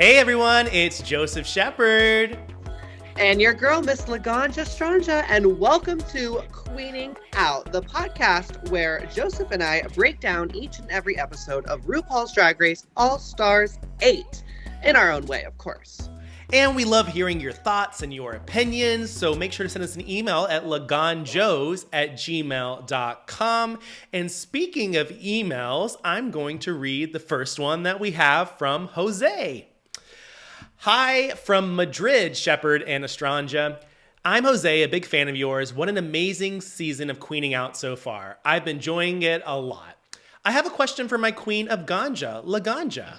Hey everyone, it's Joseph Shepard. And your girl, Miss Laganja Estranja, and welcome to Queening Out, the podcast where Joseph and I break down each and every episode of RuPaul's Drag Race All-Stars 8, in our own way, of course. And we love hearing your thoughts and your opinions, so make sure to send us an email at laganjos@gmail.com. And speaking of emails, I'm going to read the first one that we have from Jose. Hi from Madrid, Shepard and Estranja. I'm Jose, a big fan of yours. What an amazing season of Queening Out so far. I've been enjoying it a lot. I have a question for my queen of ganja, Laganja.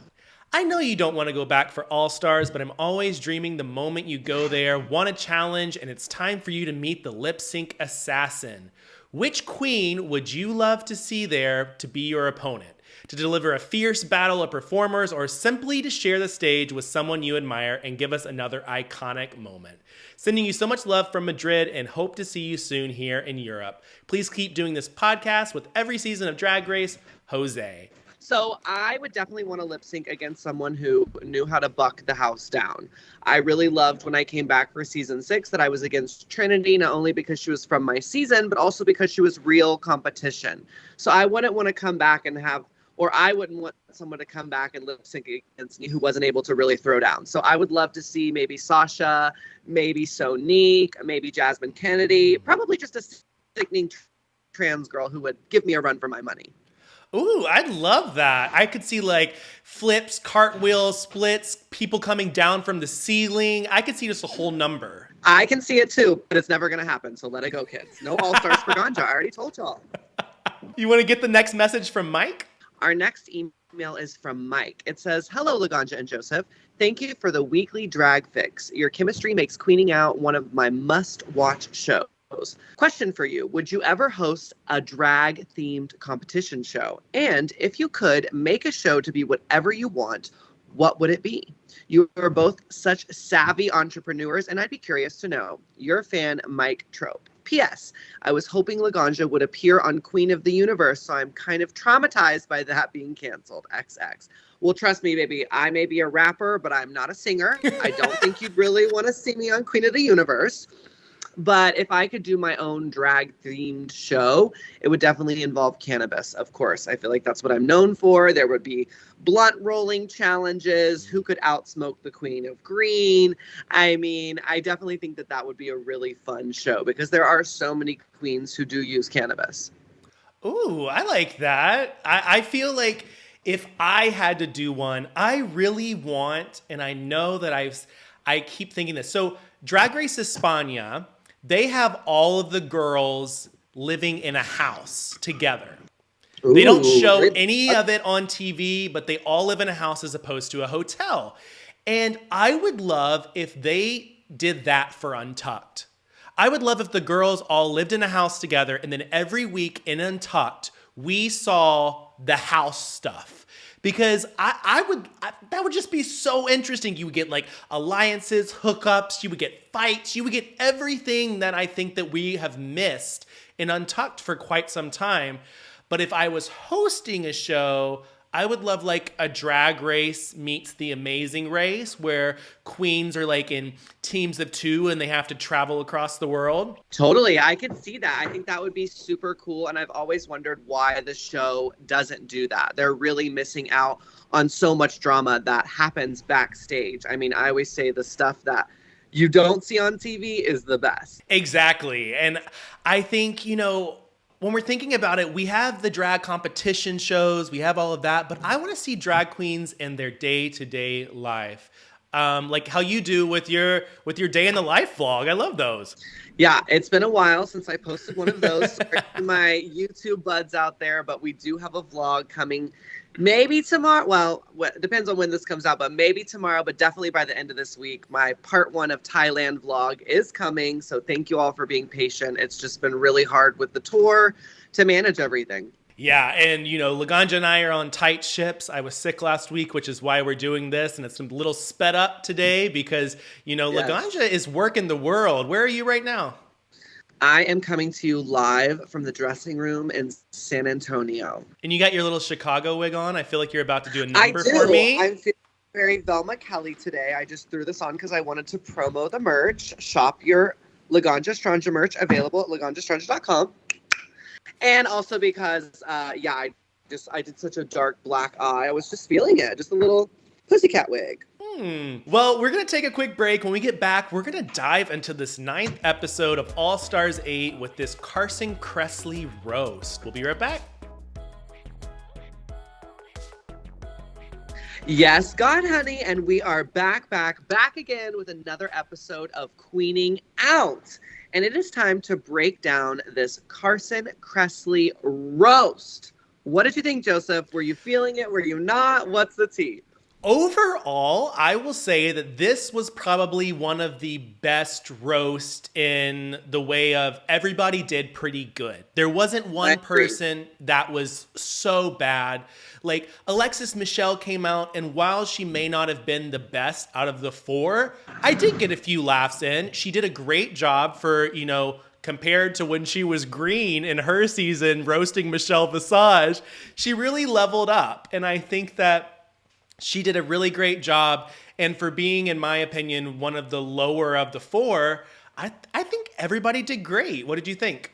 I know you don't want to go back for All-Stars, but I'm always dreaming the moment you go there, want a challenge, and it's time for you to meet the lip sync assassin. Which queen would you love to see there to be your opponent? To deliver a fierce battle of performers, or simply to share the stage with someone you admire and give us another iconic moment? Sending you so much love from Madrid and hope to see you soon here in Europe. Please keep doing this podcast with every season of Drag Race, Jose. So I would definitely want to lip sync against someone who knew how to buck the house down. I really loved when I came back for season 6 that I was against Trinity, not only because she was from my season, but also because she was real competition. So I wouldn't want to come back and I wouldn't want someone to come back and lip sync against me who wasn't able to really throw down. So I would love to see maybe Sasha, maybe Sonique, maybe Jasmine Kennedy, probably just a sickening trans girl who would give me a run for my money. Ooh, I'd love that. I could see like flips, cartwheels, splits, people coming down from the ceiling. I could see just a whole number. I can see it too, but it's never going to happen. So let it go, kids. No All-Stars for Ganja. I already told y'all. You want to get the next message from Mike? Our next email is from Mike. It says, "Hello, Laganja and Joseph. Thank you for the weekly drag fix. Your chemistry makes Queening Out one of my must-watch shows. Question for you. Would you ever host a drag-themed competition show? And if you could make a show to be whatever you want, what would it be? You are both such savvy entrepreneurs, and I'd be curious to know. Your fan, Mike Trope. P.S. I was hoping Laganja would appear on Queen of the Universe, so I'm kind of traumatized by that being canceled. XX. Well, trust me, baby, I may be a rapper, but I'm not a singer. I don't think you'd really want to see me on Queen of the Universe. But if I could do my own drag-themed show, it would definitely involve cannabis, of course. I feel like that's what I'm known for. There would be blunt rolling challenges. Who could outsmoke the Queen of Green? I mean, I definitely think that that would be a really fun show because there are so many queens who do use cannabis. Ooh, I like that. I feel like if I had to do one, I really want, and I know that I keep thinking this. So Drag Race España, they have all of the girls living in a house together. Ooh, they don't show any of it on TV, but they all live in a house as opposed to a hotel. And I would love if they did that for Untucked. I would love if the girls all lived in a house together, and then every week in Untucked, we saw the house stuff. Because that would just be so interesting. You would get like alliances, hookups, you would get fights, you would get everything that I think that we have missed in Untucked for quite some time. But if I was hosting a show, I would love like a Drag Race meets The Amazing Race, where queens are like in teams of 2 and they have to travel across the world. Totally. I could see that. I think that would be super cool. And I've always wondered why the show doesn't do that. They're really missing out on so much drama that happens backstage. I mean, I always say the stuff that you don't see on TV is the best. Exactly. And I think, when we're thinking about it, we have the drag competition shows, we have all of that, but I want to see drag queens in their day-to-day life. Like how you do with your day in the life vlog. I love those. Yeah, it's been a while since I posted one of those. My YouTube buds out there, but we do have a vlog coming maybe tomorrow. Well, it depends on when this comes out, but maybe tomorrow, but definitely by the end of this week. My part 1 of Thailand vlog is coming. So thank you all for being patient. It's just been really hard with the tour to manage everything. Yeah, and Laganja and I are on tight ships. I was sick last week, which is why we're doing this, and it's a little sped up today because, yes. Laganja is working the world. Where are you right now? I am coming to you live from the dressing room in San Antonio. And you got your little Chicago wig on. I feel like you're about to do a number for me. very Velma Kelly today. I just threw this on because I wanted to promo the merch. Shop your Laganja Estranja merch available at laganjaestranja.com. And also because, I did such a dark black eye. I was just feeling it. Just a little pussycat wig. Well, we're going to take a quick break. When we get back, we're going to dive into this 9th episode of All Stars 8 with this Carson Kressley roast. We'll be right back. Yes, God, honey. And we are back again with another episode of Queening Out. And it is time to break down this Carson Kressley roast. What did you think, Joseph? Were you feeling it? Were you not? What's the tea? Overall, I will say that this was probably one of the best roasts in the way of everybody did pretty good. There wasn't one person that was so bad. Like Alexis Michelle came out, and while she may not have been the best out of the 4, I did get a few laughs in. She did a great job for, compared to when she was green in her season roasting Michelle Visage. She really leveled up, and I think that she did a really great job. And for being, in my opinion, one of the lower of the 4, I think everybody did great. What did you think?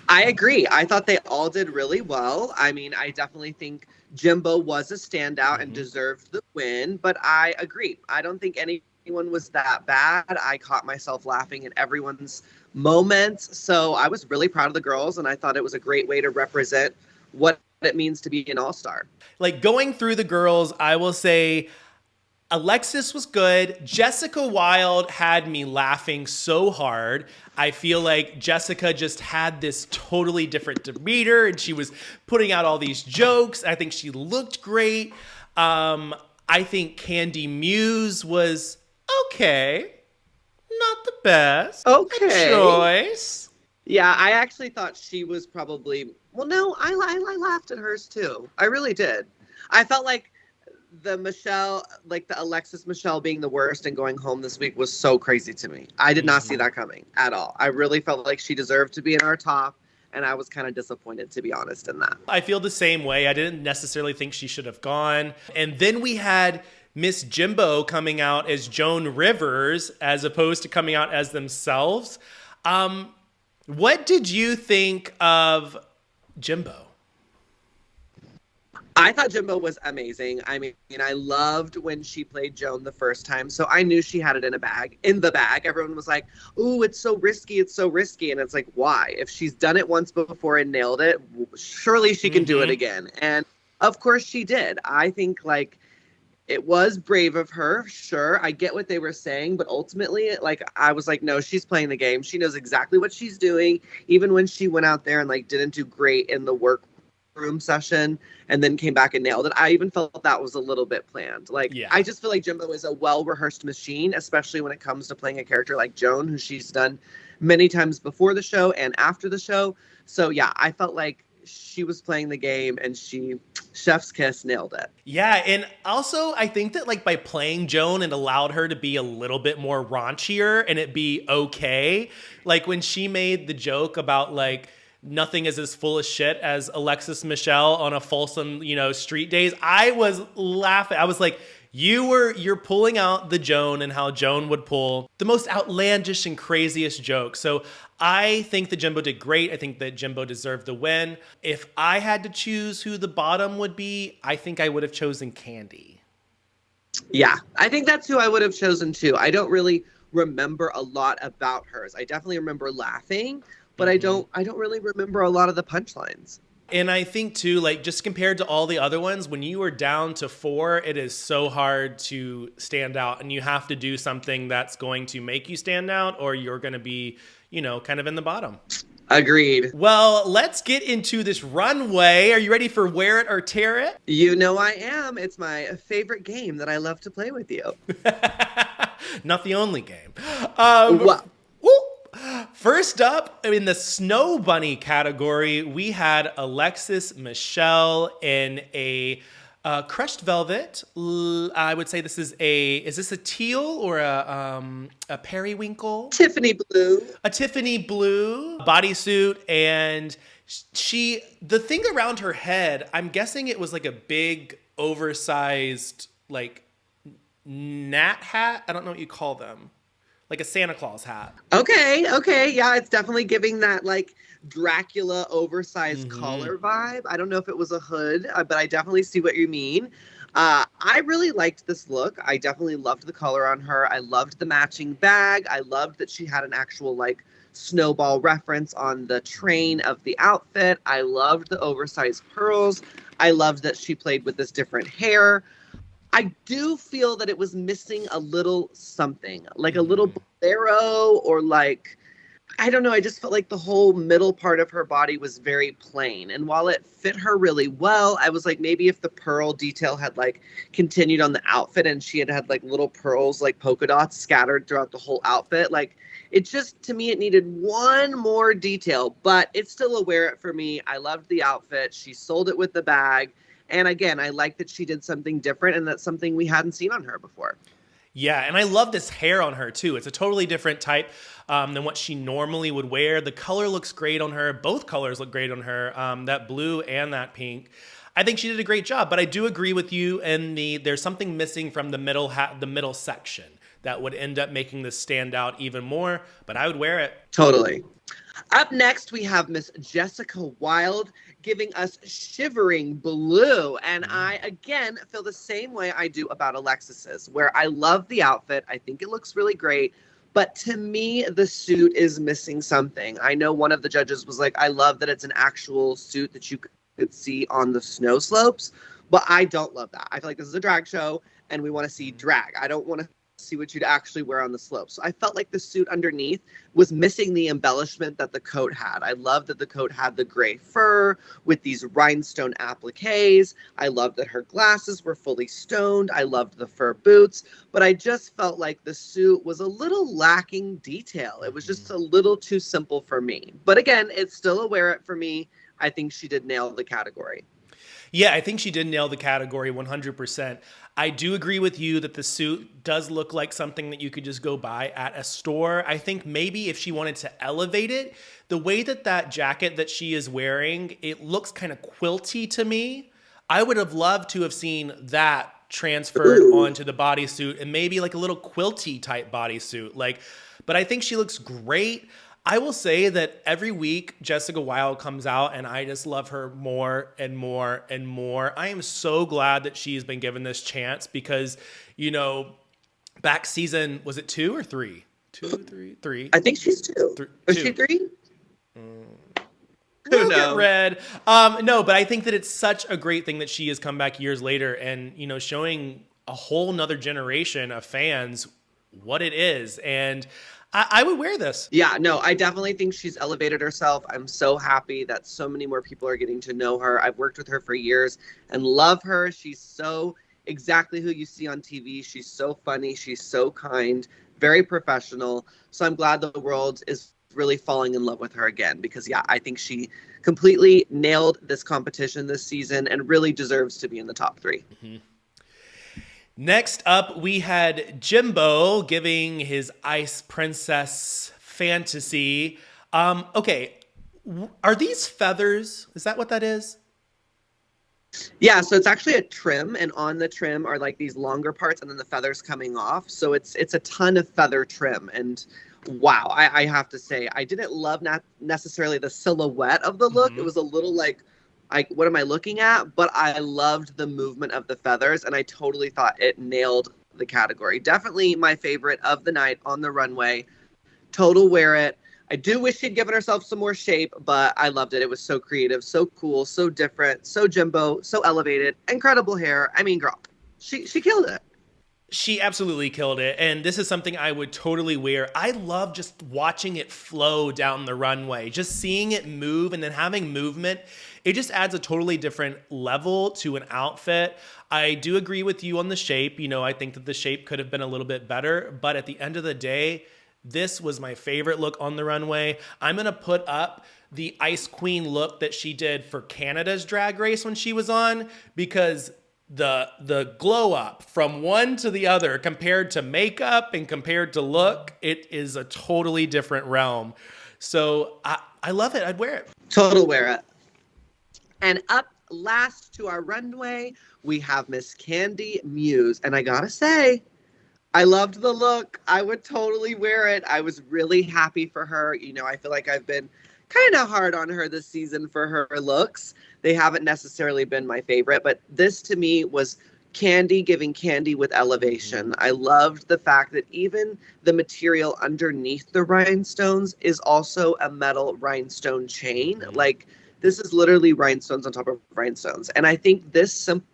I agree. I thought they all did really well. I mean, I definitely think Jimbo was a standout and deserved the win, but I agree. I don't think anyone was that bad. I caught myself laughing at everyone's moments. So I was really proud of the girls, and I thought it was a great way to represent what it means to be an all-star. Like going through the girls, I will say Alexis was good. Jessica Wilde had me laughing so hard. I feel like Jessica just had this totally different demeanor, and she was putting out all these jokes. I think she looked great. I think Candy Muse was okay. Not the best. Okay. A choice. Yeah, I actually thought she was probably... Well, no, I laughed at hers too. I really did. I felt like the Alexis Michelle being the worst and going home this week was so crazy to me. I did not see that coming at all. I really felt like she deserved to be in our top, and I was kind of disappointed, to be honest, in that. I feel the same way. I didn't necessarily think she should have gone. And then we had Miss Jimbo coming out as Joan Rivers as opposed to coming out as themselves. What did you think of Jimbo? I thought Jimbo was amazing. I mean, I loved when she played Joan the first time. So I knew she had it in the bag. Everyone was like, ooh, it's so risky. It's so risky. And it's like, why? If she's done it once before and nailed it, surely she can do it again. And of course she did. I think it was brave of her. Sure. I get what they were saying, but ultimately, I was like, no, she's playing the game. She knows exactly what she's doing. Even when she went out there and didn't do great in the workroom session and then came back and nailed it, I even felt that was a little bit planned. I just feel like Jimbo is a well-rehearsed machine, especially when it comes to playing a character like Joan, who she's done many times before the show and after the show. So yeah, I felt like she was playing the game, and she, chef's kiss, nailed it. Yeah, and also I think that by playing Joan, it allowed her to be a little bit more raunchier and it be okay. When she made the joke about nothing is as full of shit as Alexis Michelle on a Folsom, street days, I was laughing. I was like, you're pulling out the Joan and how Joan would pull the most outlandish and craziest jokes. So I think that Jimbo did great. I think that Jimbo deserved the win. If I had to choose who the bottom would be, I think I would have chosen Candy. Yeah, I think that's who I would have chosen too. I don't really remember a lot about hers. I definitely remember laughing, but I don't really remember a lot of the punchlines. And I think too, just compared to all the other ones, when you are down to 4, it is so hard to stand out, and you have to do something that's going to make you stand out, or you're going to be, kind of in the bottom. Agreed. Well, let's get into this runway. Are you ready for Wear It or Tear It? You know I am. It's my favorite game that I love to play with you. Not the only game. Well, First up, in the Snow Bunny category, we had Alexis Michelle in a crushed velvet. I would say is this a teal or a periwinkle? Tiffany blue. A Tiffany blue bodysuit, and the thing around her head, I'm guessing it was a big, oversized, gnat hat. I don't know what you call them. Like a Santa Claus hat. Okay. Yeah, it's definitely giving that like Dracula oversized Mm-hmm. collar vibe. I don't know if it was a hood, but I definitely see what you mean. I really liked this look. I definitely loved the color on her. I loved the matching bag. I loved that she had an actual like snowball reference on the train of the outfit. I loved the oversized pearls. I loved that she played with this different hair. I do feel that it was missing a little something, like a little bolero or like, I don't know. I just felt like the whole middle part of her body was very plain. And while it fit her really well, I was like, maybe if the pearl detail had like continued on the outfit and she had like little pearls, like polka dots scattered throughout the whole outfit, like it just, to me, it needed one more detail, but it's still a wear it for me. I loved the outfit. She sold it with the bag. And again, I like that she did something different, and that's something we hadn't seen on her before. Yeah, and I love this hair on her too. It's a totally different type than what she normally would wear. The color looks great on her. Both colors look great on her, that blue and that pink. I think she did a great job, but I do agree with you. And there's something missing from the middle section that would end up making this stand out even more. But I would wear it. Totally. Up next, we have Miss Jessica Wilde giving us Shivering Blue. And I, again, feel the same way I do about Alexis's, where I love the outfit. I think it looks really great. But to me, the suit is missing something. I know one of the judges was like, I love that it's an actual suit that you could see on the snow slopes. But I don't love that. I feel like this is a drag show, and we want to see drag. I don't want to see what you'd actually wear on the slope. So I felt like the suit underneath was missing the embellishment that the coat had. I loved that the coat had the gray fur with these rhinestone appliques. I loved that her glasses were fully stoned. I loved the fur boots, but I just felt like the suit was a little lacking detail. It was just a little too simple for me. But again, it's still a wear it for me. I think she did nail the category. Yeah, I think she did nail the category 100%. I do agree with you that the suit does look like something that you could just go buy at a store. I think maybe if she wanted to elevate it, the way that jacket that she is wearing, it looks kind of quilty to me. I would have loved to have seen that transferred onto the bodysuit and maybe like a little quilty type bodysuit. But I think she looks great. I will say that every week Jessica Wilde comes out and I just love her more and more and more. I am so glad that she's been given this chance because, back season, was it 2 or 3? 2, 3, 3. I think she's 2. Was she 3? We'll get red. No, but I think that it's such a great thing that she has come back years later and, showing a whole nother generation of fans what it is. And I would wear this. Yeah, no, I definitely think she's elevated herself. I'm so happy that so many more people are getting to know her. I've worked with her for years and love her. She's so exactly who you see on TV. She's so funny. She's so kind, very professional. So I'm glad the world is really falling in love with her again because, yeah, I think she completely nailed this competition this season and really deserves to be in the top 3. Mm-hmm. Next up, we had Jimbo giving his Ice Princess fantasy. Okay, are these feathers? Is that what that is? Yeah, so it's actually a trim, and on the trim are like these longer parts and then the feathers coming off. So it's a ton of feather trim. And wow, I have to say, I didn't love not necessarily the silhouette of the look. Mm-hmm. It was a little like, what am I looking at? But I loved the movement of the feathers, and I totally thought it nailed the category. Definitely my favorite of the night on the runway. Total wear it. I do wish she'd given herself some more shape, but I loved it. It was so creative, so cool, so different, so Jimbo, so elevated, incredible hair. I mean, girl, she killed it. She absolutely killed it, and this is something I would totally wear. I love just watching it flow down the runway, just seeing it move and then having movement. It just adds a totally different level to an outfit. I do agree with you on the shape. I think that the shape could have been a little bit better, but at the end of the day, this was my favorite look on the runway. I'm going to put up the Ice Queen look that she did for Canada's Drag Race when she was on because the glow up from one to the other compared to makeup and compared to look, it is a totally different realm. So I love it. I'd wear it. Total wear it. And up last to our runway, we have Miss Candy Muse. And I gotta say, I loved the look. I would totally wear it. I was really happy for her. You know, I feel like I've been kind of hard on her this season for her looks. They haven't necessarily been my favorite, but this to me was candy giving candy with elevation. I loved the fact that even the material underneath the rhinestones is also a metal rhinestone chain. Like, this is literally rhinestones on top of rhinestones. And I think this simple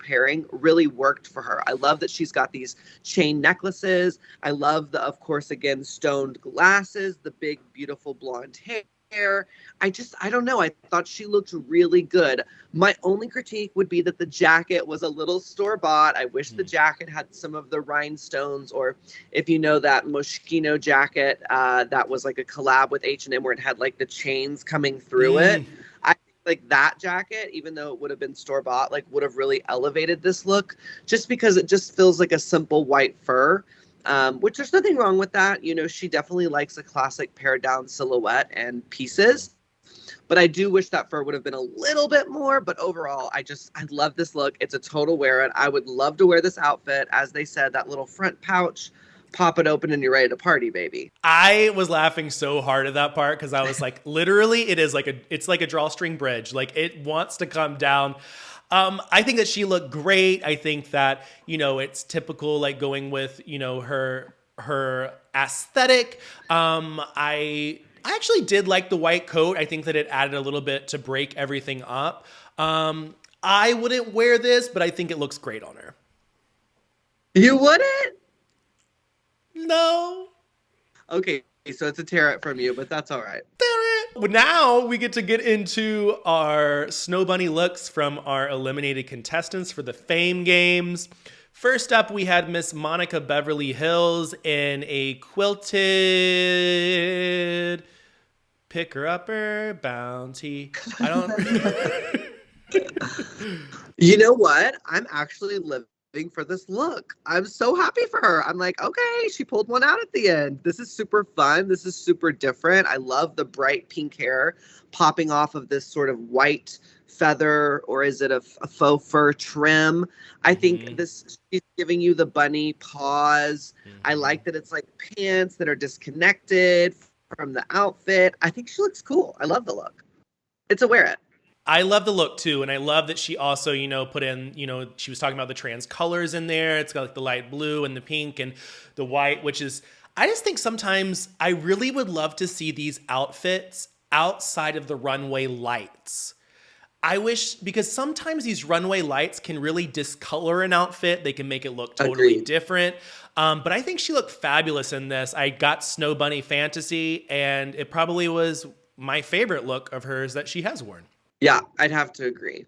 pairing really worked for her. I love that she's got these chain necklaces. I love the, of course, again, stoned glasses, the big, beautiful blonde hair. I don't know. I thought she looked really good. My only critique would be that the jacket was a little store-bought. I wish the jacket had some of the rhinestones, or if you know that Moschino jacket that was like a collab with H&M where it had like the chains coming through it. I think like that jacket, even though it would have been store-bought, like would have really elevated this look just because it just feels like a simple white fur. Which there's nothing wrong with that. You know, she definitely likes a classic pared down silhouette and pieces. But I do wish that fur would have been a little bit more. But overall, I love this look. It's a total wear it. I would love to wear this outfit. As they said, that little front pouch, pop it open and you're ready to party, baby. I was laughing so hard at that part because I was like, literally, it's like a drawstring bridge. Like, it wants to come down. I think that she looked great. I think that, you know, it's typical, like going with, you know, her aesthetic. I actually did like the white coat. I think that it added a little bit to break everything up. I wouldn't wear this, but I think it looks great on her. You wouldn't? No. Okay, so it's a tear it from you, but that's all right. Now we get to get into our Snow Bunny looks from our eliminated contestants for the Fame Games. First up, we had Miss Monica Beverly Hills in a quilted picker-upper bounty. I don't... You know what? I'm actually living for this look. I'm so happy for her. I'm like, okay, she pulled one out at the end. This is super fun. This is super different. I love the bright pink hair popping off of this sort of white feather, or is it a faux fur trim? I think she's giving you the bunny paws. I like that it's like pants that are disconnected from the outfit. I think she looks cool. I love the look. It's a wear it. I love the look too, and I love that she also, you know, put in, you know, she was talking about the trans colors in there. It's got like the light blue and the pink and the white, which is, I just think sometimes I really would love to see these outfits outside of the runway lights. I wish, because sometimes these runway lights can really discolor an outfit. They can make it look totally different. But I think she looked fabulous in this. I got Snow Bunny Fantasy, and it probably was my favorite look of hers that she has worn. Yeah, I'd have to agree.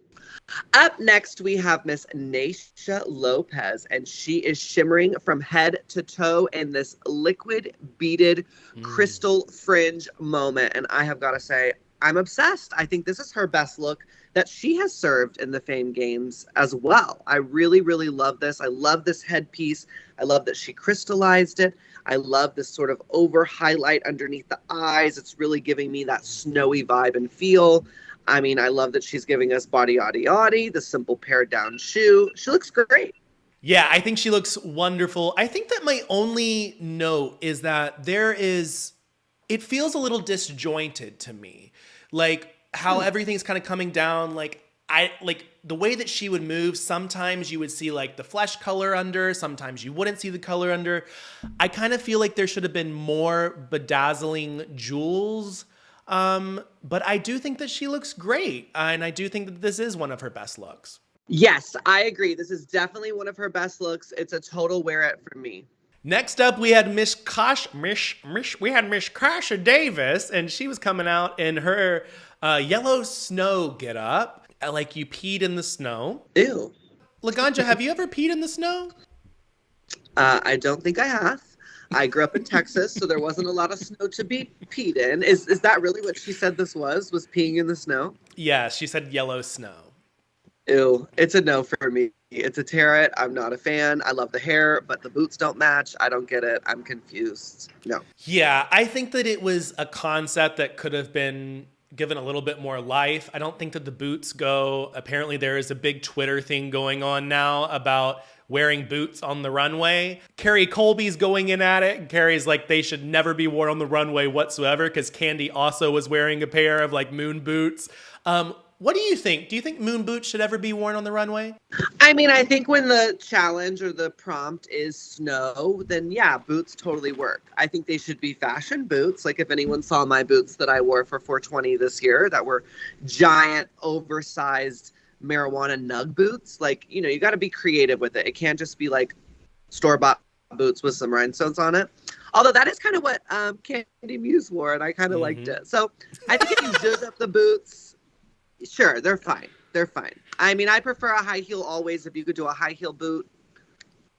Up next, we have Miss Nisha Lopez, and she is shimmering from head to toe in this liquid beaded crystal fringe moment. And I have got to say, I'm obsessed. I think this is her best look that she has served in the Fame Games as well. I really, really love this. I love this headpiece. I love that she crystallized it. I love this sort of over highlight underneath the eyes. It's really giving me that snowy vibe and feel. I mean, I love that she's giving us body, the simple pared down shoe. She looks great. Yeah, I think she looks wonderful. I think that my only note is that it feels a little disjointed to me. Like how everything's kind of coming down. Like the way that she would move, sometimes you would see like the flesh color under, sometimes you wouldn't see the color under. I kind of feel like there should have been more bedazzling jewels. But I do think that she looks great. And I do think that this is one of her best looks. Yes, I agree. This is definitely one of her best looks. It's a total wear it for me. Next up, we had Miss Kasha Davis, and she was coming out in her yellow snow getup, like you peed in the snow. Ew. Laganja, have you ever peed in the snow? I don't think I have. I grew up in Texas, so there wasn't a lot of snow to be peed in. Is that really what she said this was peeing in the snow? Yeah, she said yellow snow. Ew, it's a no for me. It's a tear it. I'm not a fan. I love the hair, but the boots don't match. I don't get it. I'm confused. No. Yeah, I think that it was a concept that could have been given a little bit more life. I don't think that the boots go. Apparently there is a big Twitter thing going on now about wearing boots on the runway. Carrie Colby's going in at it. And Carrie's like, they should never be worn on the runway whatsoever because Candy also was wearing a pair of like moon boots. What do you think? Do you think moon boots should ever be worn on the runway? I mean, I think when the challenge or the prompt is snow, then yeah, boots totally work. I think they should be fashion boots. Like if anyone saw my boots that I wore for 420 this year that were giant, oversized marijuana nug boots, like, you know, you got to be creative with it. It can't just be like store-bought boots with some rhinestones on it. Although that is kind of what Candy Muse wore, and I kind of liked it. So I think if you zhuzh up the boots, sure, they're fine. They're fine. I mean, I prefer a high heel always. If you could do a high heel boot,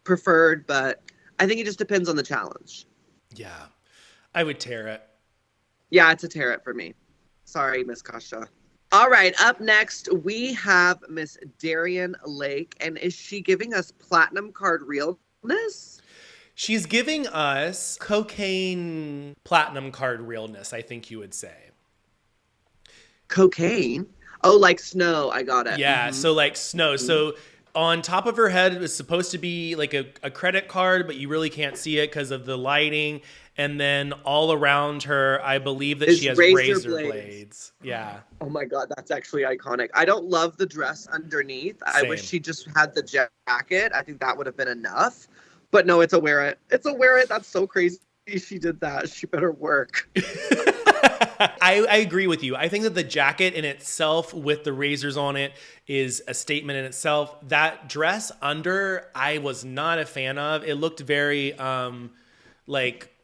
preferred, but I think it just depends on the challenge. Yeah, I would tear it. Yeah, it's a tear it for me. Sorry, Miss Kasha. All right, up next, we have Miss Darien Lake. And is she giving us platinum card realness? She's giving us cocaine platinum card realness, I think you would say. Cocaine? Oh, like snow. I got it. Yeah, so like snow. So on top of her head it was supposed to be like a credit card, but you really can't see it because of the lighting. And then all around her, I believe that she has razor blades. Yeah. Oh my God, that's actually iconic. I don't love the dress underneath. Same. I wish she just had the jacket. I think that would have been enough. But no, it's a wear it. It's a wear it. That's so crazy. She did that. She better work. I agree with you. I think that the jacket in itself with the razors on it is a statement in itself. That dress under, I was not a fan of. It looked very like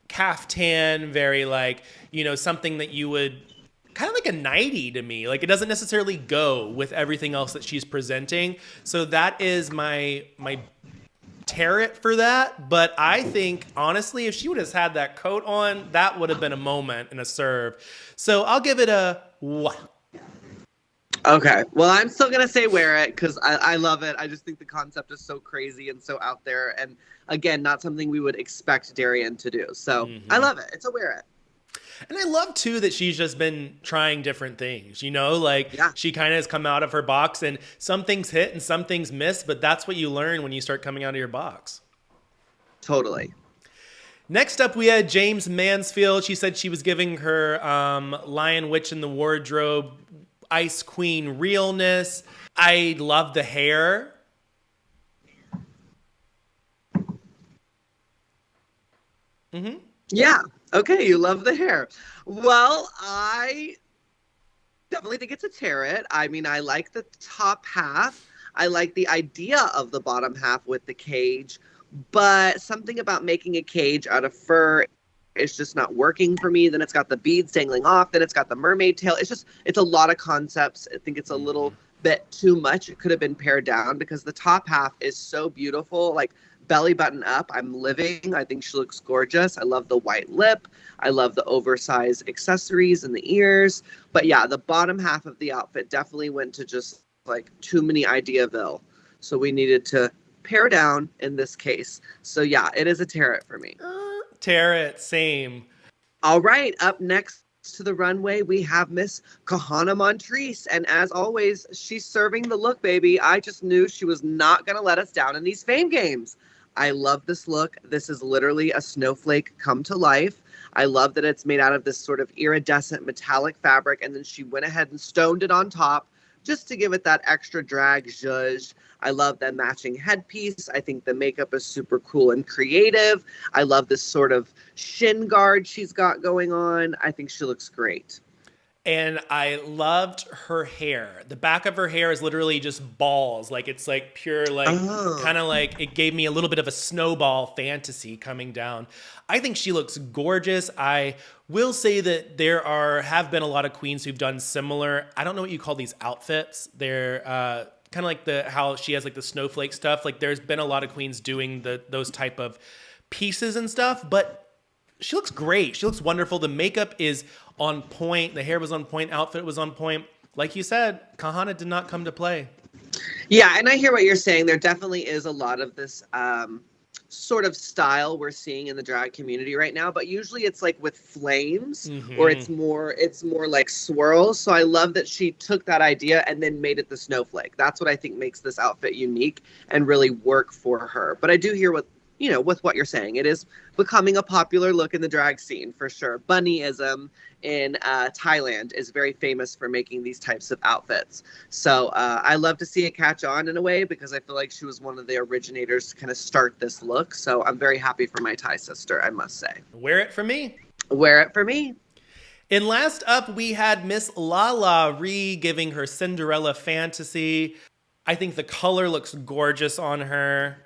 caftan, very like, you know, something that you would kind of like a nightie to me. Like it doesn't necessarily go with everything else that she's presenting. So that is my tear it for that. But I think honestly, if she would have had that coat on, that would have been a moment and a serve. So I'll give it a wah. Okay. Well, I'm still going to say wear it because I love it. I just think the concept is so crazy and so out there. And again, not something we would expect Darien to do. So I love it. It's a wear it. And I love, too, that she's just been trying different things, you know, like she kind of has come out of her box and some things hit and some things miss. But that's what you learn when you start coming out of your box. Totally. Next up, we had James Mansfield. She said she was giving her Lion Witch in the Wardrobe Ice Queen realness. I love the hair. Yeah. Okay, you love the hair. Well, I definitely think it's a tear it. I mean, I like the top half. I like the idea of the bottom half with the cage, but something about making a cage out of fur is just not working for me. Then it's got the beads dangling off. Then it's got the mermaid tail. It's a lot of concepts. I think it's a little bit too much. It could have been pared down because the top half is so beautiful. Like, belly button up, I'm living. I think she looks gorgeous. I love the white lip. I love the oversized accessories and the ears. But yeah, the bottom half of the outfit definitely went to just like too many Ideaville. So we needed to pare down in this case. So yeah, it is a tear it for me. Tear it, same. All right, up next to the runway, we have Miss Kahana Montrese. And as always, she's serving the look, baby. I just knew she was not going to let us down in these fame games. I love this look. This is literally a snowflake come to life. I love that it's made out of this sort of iridescent metallic fabric, and then she went ahead and stoned it on top just to give it that extra drag zhuzh. I love that matching headpiece. I think the makeup is super cool and creative. I love this sort of shin guard she's got going on. I think she looks great. And I loved her hair. The back of her hair is literally just balls. Like it's like pure, like kind of like it gave me a little bit of a snowball fantasy coming down. I think she looks gorgeous. I will say that have been a lot of queens who've done similar. I don't know what you call these outfits. They're kind of like how she has like the snowflake stuff. Like there's been a lot of queens doing those type of pieces and stuff, but she looks great. She looks wonderful. The makeup is on point. The hair was on point. Outfit was on point. Like you said, Kahana did not come to play. Yeah, and I hear what you're saying. There definitely is a lot of this sort of style we're seeing in the drag community right now, but usually it's like with flames or it's more like swirls. So I love that she took that idea and then made it the snowflake. That's what I think makes this outfit unique and really work for her. But I do hear with what you're saying. It is becoming a popular look in the drag scene for sure. Bunnyism in Thailand is very famous for making these types of outfits. So I love to see it catch on in a way because I feel like she was one of the originators to kind of start this look. So I'm very happy for my Thai sister, I must say. Wear it for me. Wear it for me. And last up, we had Miss Lala giving her Cinderella fantasy. I think the color looks gorgeous on her.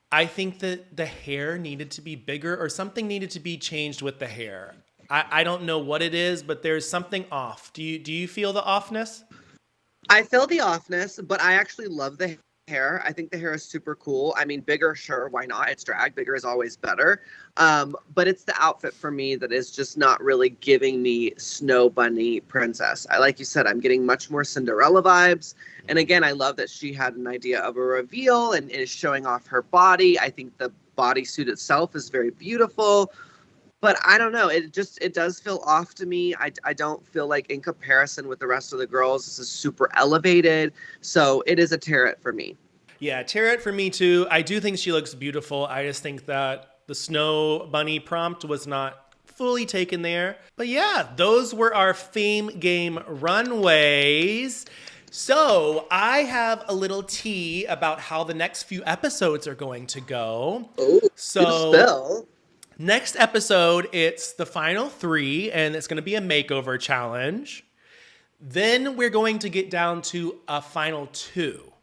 I think that the hair needed to be bigger or something needed to be changed with the hair. I don't know what it is, but there's something off. Do you feel the offness? I feel the offness, but I actually love the hair. I think the hair is super cool. I mean, bigger, sure, why not? It's drag. Bigger is always better. But it's the outfit for me that is just not really giving me Snow Bunny princess. Like you said, I'm getting much more Cinderella vibes. And again, I love that she had an idea of a reveal and is showing off her body. I think the bodysuit itself is very beautiful. But I don't know. It does feel off to me. I don't feel like in comparison with the rest of the girls, this is super elevated. So it is a tear it for me. Yeah, tear it for me too. I do think she looks beautiful. I just think that the Snow Bunny prompt was not fully taken there. But yeah, those were our Fame Game runways. So I have a little tea about how the next few episodes are going to go. Oh, so next episode, it's the final 3, and it's going to be a makeover challenge. Then we're going to get down to a final 2.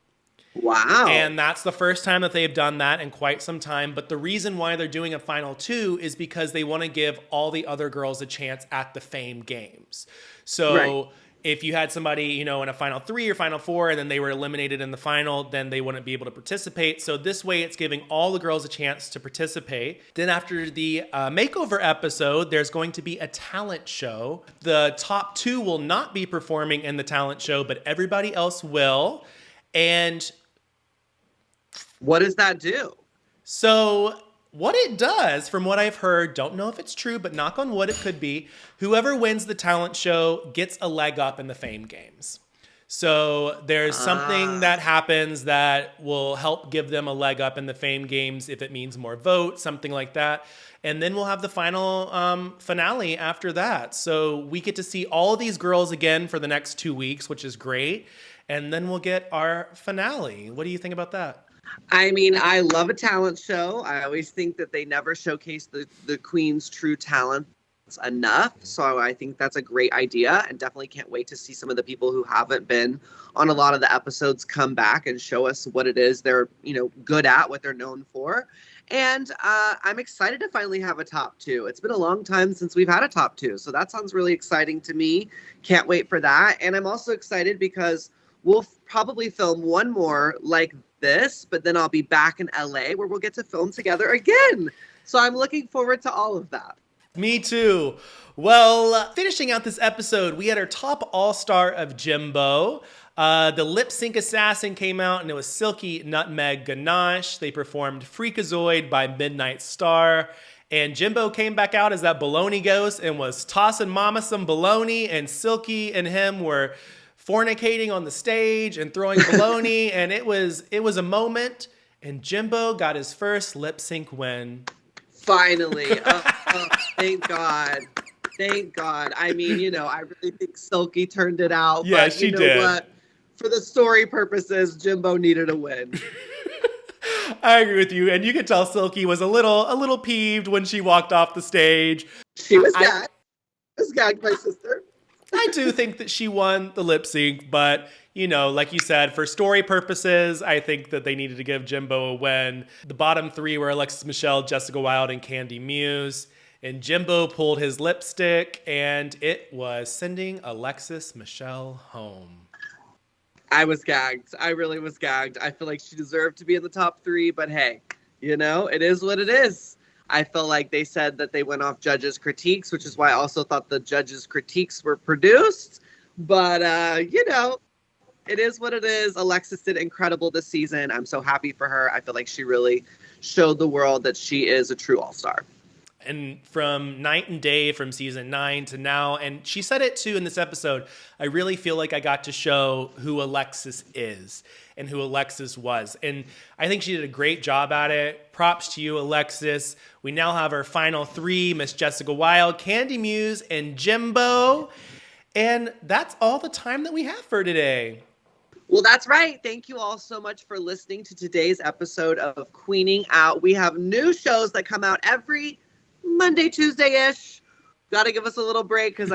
Wow. And that's the first time that they've done that in quite some time. But the reason why they're doing a final 2 is because they want to give all the other girls a chance at the Fame Games. So if you had somebody, in a final 3 or final 4, and then they were eliminated in the final, then they wouldn't be able to participate. So this way, it's giving all the girls a chance to participate. Then after the makeover episode, there's going to be a talent show. The top 2 will not be performing in the talent show, but everybody else will. And what does that do? So what it does, from what I've heard, don't know if it's true, but knock on wood, it could be, whoever wins the talent show gets a leg up in the Fame Games. So there's something that happens that will help give them a leg up in the Fame Games if it means more votes, something like that. And then we'll have the final finale after that. So we get to see all of these girls again for the next 2 weeks, which is great. And then we'll get our finale. What do you think about that? I mean, I love a talent show. I always think that they never showcase the queen's true talents enough. So I think that's a great idea, and definitely can't wait to see some of the people who haven't been on a lot of the episodes come back and show us what it is they're, good at, what they're known for. And I'm excited to finally have a top 2. It's been a long time since we've had a top 2. So that sounds really exciting to me. Can't wait for that. And I'm also excited because we'll probably film one more like this, but then I'll be back in LA where we'll get to film together again. So I'm looking forward to all of that. Me too. Well, finishing out this episode, we had our top all-star of Jimbo. The lip sync assassin came out, and it was Silky Nutmeg Ganache. They performed Freakazoid by Midnight Star. And Jimbo came back out as that baloney ghost and was tossing mama some baloney, and Silky and him were fornicating on the stage and throwing baloney. And it was a moment, and Jimbo got his first lip sync win. Finally. Thank God. Thank God. I mean, I really think Silky turned it out. Yeah, but she did. You know what? For the story purposes, Jimbo needed a win. I agree with you. And you could tell Silky was a little peeved when she walked off the stage. She was gagged. I was gagged, my sister. I do think that she won the lip sync, but, like you said, for story purposes, I think that they needed to give Jimbo a win. The bottom 3 were Alexis Michelle, Jessica Wilde, and Candy Muse. And Jimbo pulled his lipstick, and it was sending Alexis Michelle home. I was gagged. I really was gagged. I feel like she deserved to be in the top 3, but hey, it is what it is. I feel like they said that they went off judges' critiques, which is why I also thought the judges' critiques were produced. But, it is what it is. Alexis did incredible this season. I'm so happy for her. I feel like she really showed the world that she is a true all-star. And from night and day from season 9 to now, and she said it too in this episode, I really feel like I got to show who Alexis is and who Alexis was. And I think she did a great job at it. Props to you, Alexis. We now have our final 3, Miss Jessica Wilde, Candy Muse, and Jimbo. And that's all the time that we have for today. Well, that's right. Thank you all so much for listening to today's episode of Queening Out. We have new shows that come out every Monday, Tuesday-ish. Got to give us a little break because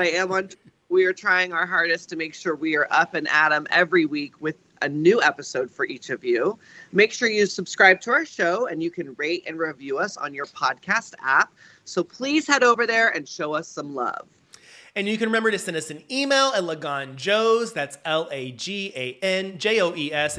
we are trying our hardest to make sure we are up and at 'em every week with a new episode for each of you. Make sure you subscribe to our show and you can rate and review us on your podcast app. So please head over there and show us some love. And you can remember to send us an email at laganjoes, that's LAGANJOES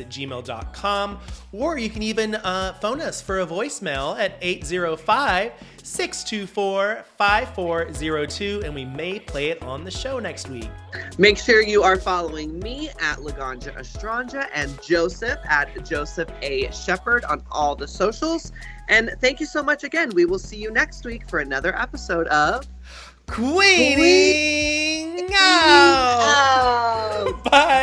@gmail.com. Or you can even phone us for a voicemail at 805-624-5402, and we may play it on the show next week. Make sure you are following me at Laganja Estranja and Joseph at Joseph A. Shepherd on all the socials. And thank you so much again. We will see you next week for another episode of Queening Out. Oh. Bye.